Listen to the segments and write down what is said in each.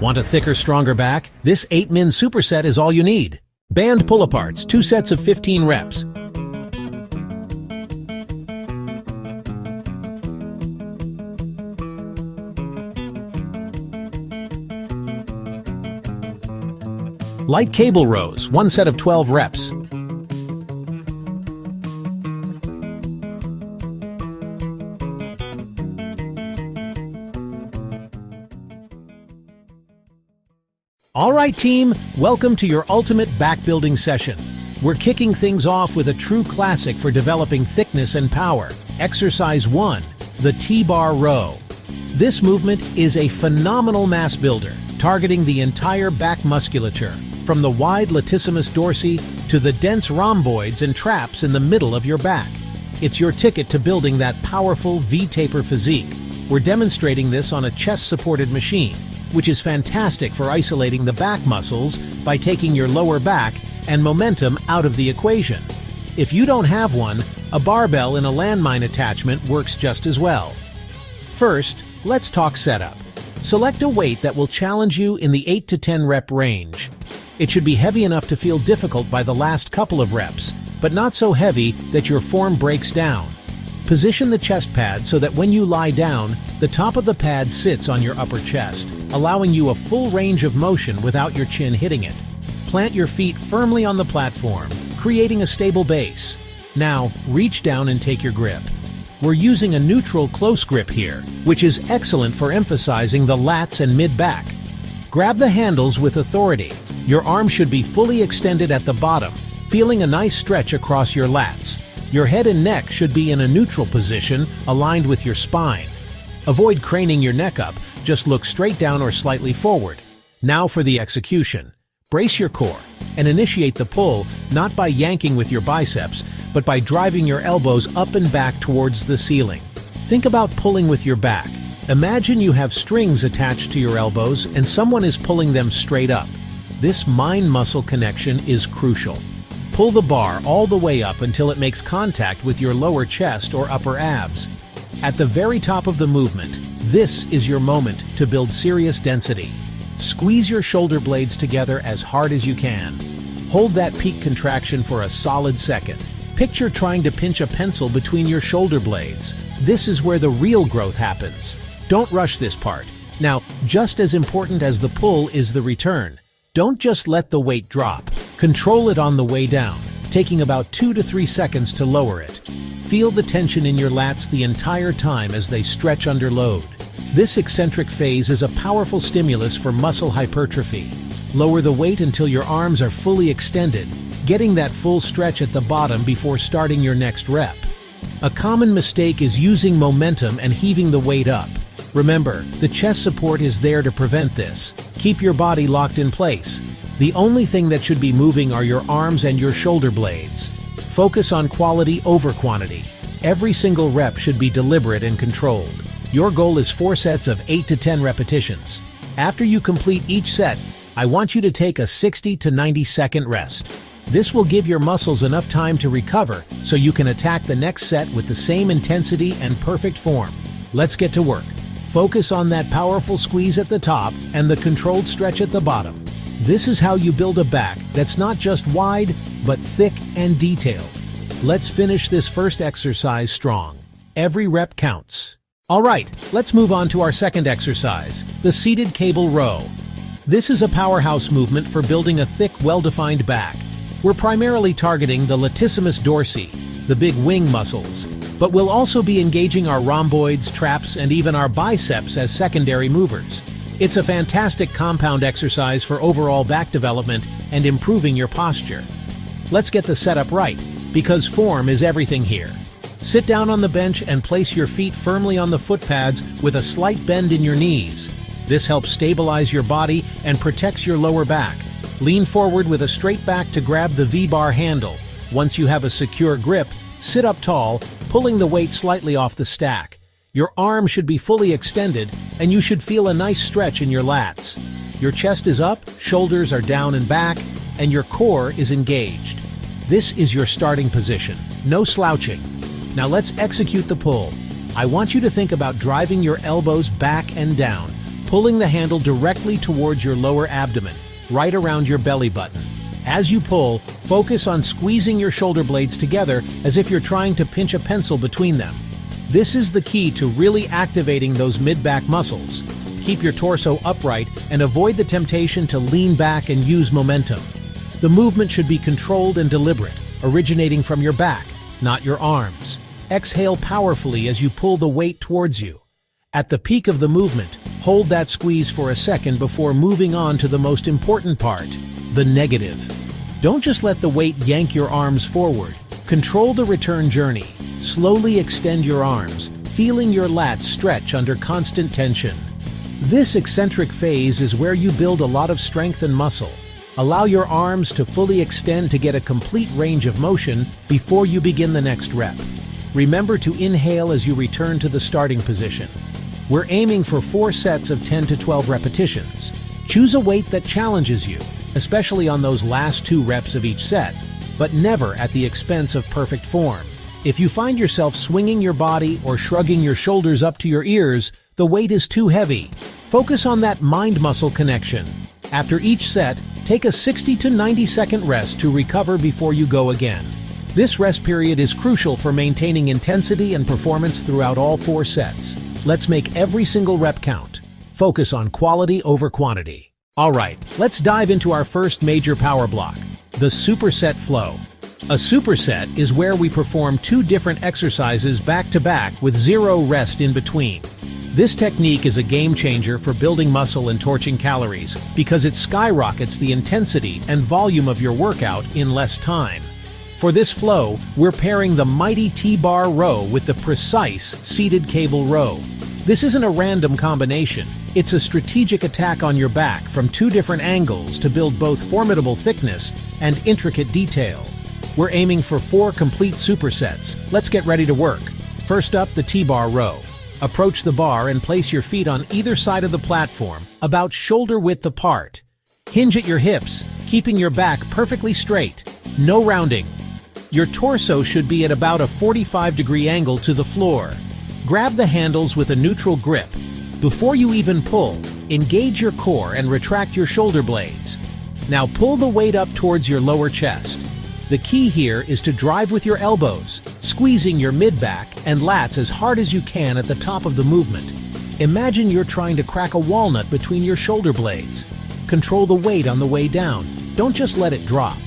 Want a thicker, stronger back? This 8-min Superset is all you need. Band pull-aparts, 2 sets of 15 reps. Light cable rows, 1 set of 12 reps. All right, team, welcome to your ultimate back building session. We're kicking things off with a true classic for developing thickness and power. Exercise 1, the T-bar row. This movement is a phenomenal mass builder, targeting the entire back musculature, from the wide latissimus dorsi to the dense rhomboids and traps in the middle of your back. It's your ticket to building that powerful V-taper physique. We're demonstrating this on a chest-supported machine, which is fantastic for isolating the back muscles by taking your lower back and momentum out of the equation. If you don't have one, a barbell in a landmine attachment works just as well. First, let's talk setup. Select a weight that will challenge you in the 8 to 10 rep range. It should be heavy enough to feel difficult by the last couple of reps, but not so heavy that your form breaks down. Position the chest pad so that when you lie down, the top of the pad sits on your upper chest, allowing you a full range of motion without your chin hitting it. Plant your feet firmly on the platform, creating a stable base. Now, reach down and take your grip. We're using a neutral close grip here, which is excellent for emphasizing the lats and mid-back. Grab the handles with authority. Your arm should be fully extended at the bottom, feeling a nice stretch across your lats. Your head and neck should be in a neutral position, aligned with your spine. Avoid craning your neck up, just look straight down or slightly forward. Now for the execution. Brace your core and initiate the pull, not by yanking with your biceps, but by driving your elbows up and back towards the ceiling. Think about pulling with your back. Imagine you have strings attached to your elbows and someone is pulling them straight up. This mind-muscle connection is crucial. Pull the bar all the way up until it makes contact with your lower chest or upper abs. At the very top of the movement, this is your moment to build serious density. Squeeze your shoulder blades together as hard as you can. Hold that peak contraction for a solid second. Picture trying to pinch a pencil between your shoulder blades. This is where the real growth happens. Don't rush this part. Now, just as important as the pull is the return. Don't just let the weight drop. Control it on the way down, taking about 2 to 3 seconds to lower it. Feel the tension in your lats the entire time as they stretch under load. This eccentric phase is a powerful stimulus for muscle hypertrophy. Lower the weight until your arms are fully extended, getting that full stretch at the bottom before starting your next rep. A common mistake is using momentum and heaving the weight up. Remember, the chest support is there to prevent this. Keep your body locked in place. The only thing that should be moving are your arms and your shoulder blades. Focus on quality over quantity. Every single rep should be deliberate and controlled. Your goal is 4 sets of 8 to 10 repetitions. After you complete each set, I want you to take a 60 to 90 second rest. This will give your muscles enough time to recover so you can attack the next set with the same intensity and perfect form. Let's get to work. Focus on that powerful squeeze at the top and the controlled stretch at the bottom. This is how you build a back that's not just wide, but thick and detailed. Let's finish this first exercise strong. Every rep counts. All right, let's move on to our second exercise, the seated cable row. This is a powerhouse movement for building a thick, well-defined back. We're primarily targeting the latissimus dorsi, the big wing muscles, but we'll also be engaging our rhomboids, traps, and even our biceps as secondary movers. It's a fantastic compound exercise for overall back development and improving your posture. Let's get the setup right, because form is everything here. Sit down on the bench and place your feet firmly on the foot pads with a slight bend in your knees. This helps stabilize your body and protects your lower back. Lean forward with a straight back to grab the V-bar handle. Once you have a secure grip, sit up tall, pulling the weight slightly off the stack. Your arm should be fully extended, and you should feel a nice stretch in your lats. Your chest is up, shoulders are down and back, and your core is engaged. This is your starting position. No slouching. Now let's execute the pull. I want you to think about driving your elbows back and down, pulling the handle directly towards your lower abdomen, right around your belly button. As you pull, focus on squeezing your shoulder blades together as if you're trying to pinch a pencil between them. This is the key to really activating those mid-back muscles. Keep your torso upright and avoid the temptation to lean back and use momentum. The movement should be controlled and deliberate, originating from your back, not your arms. Exhale powerfully as you pull the weight towards you. At the peak of the movement, hold that squeeze for a second before moving on to the most important part, the negative. Don't just let the weight yank your arms forward. Control the return journey. Slowly extend your arms, feeling your lats stretch under constant tension. This eccentric phase is where you build a lot of strength and muscle. Allow your arms to fully extend to get a complete range of motion before you begin the next rep. Remember to inhale as you return to the starting position. We're aiming for 4 sets of 10 to 12 repetitions. Choose a weight that challenges you, especially on those last 2 reps of each set, but never at the expense of perfect form. If you find yourself swinging your body or shrugging your shoulders up to your ears, the weight is too heavy. Focus on that mind-muscle connection. After each set, take a 60 to 90 second rest to recover before you go again. This rest period is crucial for maintaining intensity and performance throughout all 4 sets. Let's make every single rep count. Focus on quality over quantity. All right, let's dive into our first major power block, the superset flow. A superset is where we perform 2 different exercises back-to-back with 0 rest in between. This technique is a game changer for building muscle and torching calories because it skyrockets the intensity and volume of your workout in less time. For this flow, we're pairing the mighty T-bar row with the precise seated cable row. This isn't a random combination. It's a strategic attack on your back from 2 different angles to build both formidable thickness and intricate detail. We're aiming for 4 complete supersets. Let's get ready to work. First up, the T-bar row. Approach the bar and place your feet on either side of the platform, about shoulder width apart. Hinge at your hips, keeping your back perfectly straight. No rounding. Your torso should be at about a 45-degree angle to the floor. Grab the handles with a neutral grip. Before you even pull, engage your core and retract your shoulder blades. Now pull the weight up towards your lower chest. The key here is to drive with your elbows, squeezing your mid-back and lats as hard as you can at the top of the movement. Imagine you're trying to crack a walnut between your shoulder blades. Control the weight on the way down. Don't just let it drop.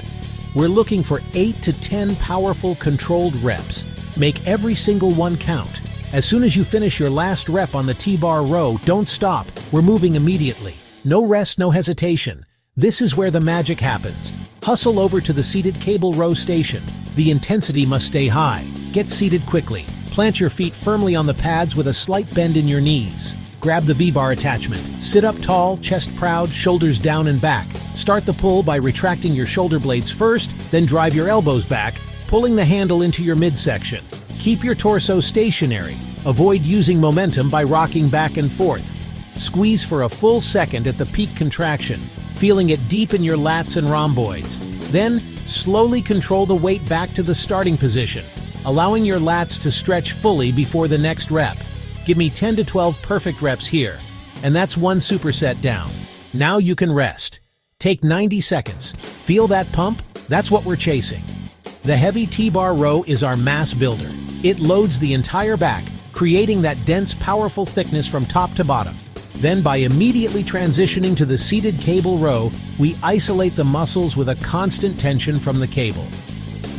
We're looking for 8 to 10 powerful, controlled reps. Make every single one count. As soon as you finish your last rep on the T-bar row, don't stop. We're moving immediately. No rest, no hesitation. This is where the magic happens. Hustle over to the seated cable row station. The intensity must stay high. Get seated quickly. Plant your feet firmly on the pads with a slight bend in your knees. Grab the V-bar attachment. Sit up tall, chest proud, shoulders down and back. Start the pull by retracting your shoulder blades first, then drive your elbows back, pulling the handle into your midsection. Keep your torso stationary. Avoid using momentum by rocking back and forth. Squeeze for a full second at the peak contraction, feeling it deep in your lats and rhomboids. Then, slowly control the weight back to the starting position, allowing your lats to stretch fully before the next rep. Give me 10 to 12 perfect reps here. And that's 1 superset down. Now you can rest. Take 90 seconds. Feel that pump? That's what we're chasing. The heavy T-bar row is our mass builder. It loads the entire back, creating that dense, powerful thickness from top to bottom. Then, by immediately transitioning to the seated cable row, we isolate the muscles with a constant tension from the cable.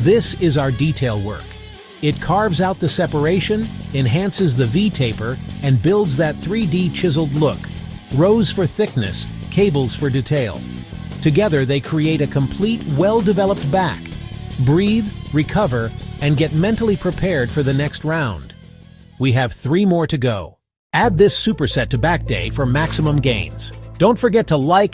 This is our detail work. It carves out the separation, enhances the V-taper, and builds that 3D chiseled look. Rows for thickness, cables for detail. Together, they create a complete, well-developed back. Breathe, recover, and get mentally prepared for the next round. We have 3 more to go. Add this superset to back day for maximum gains. Don't forget to like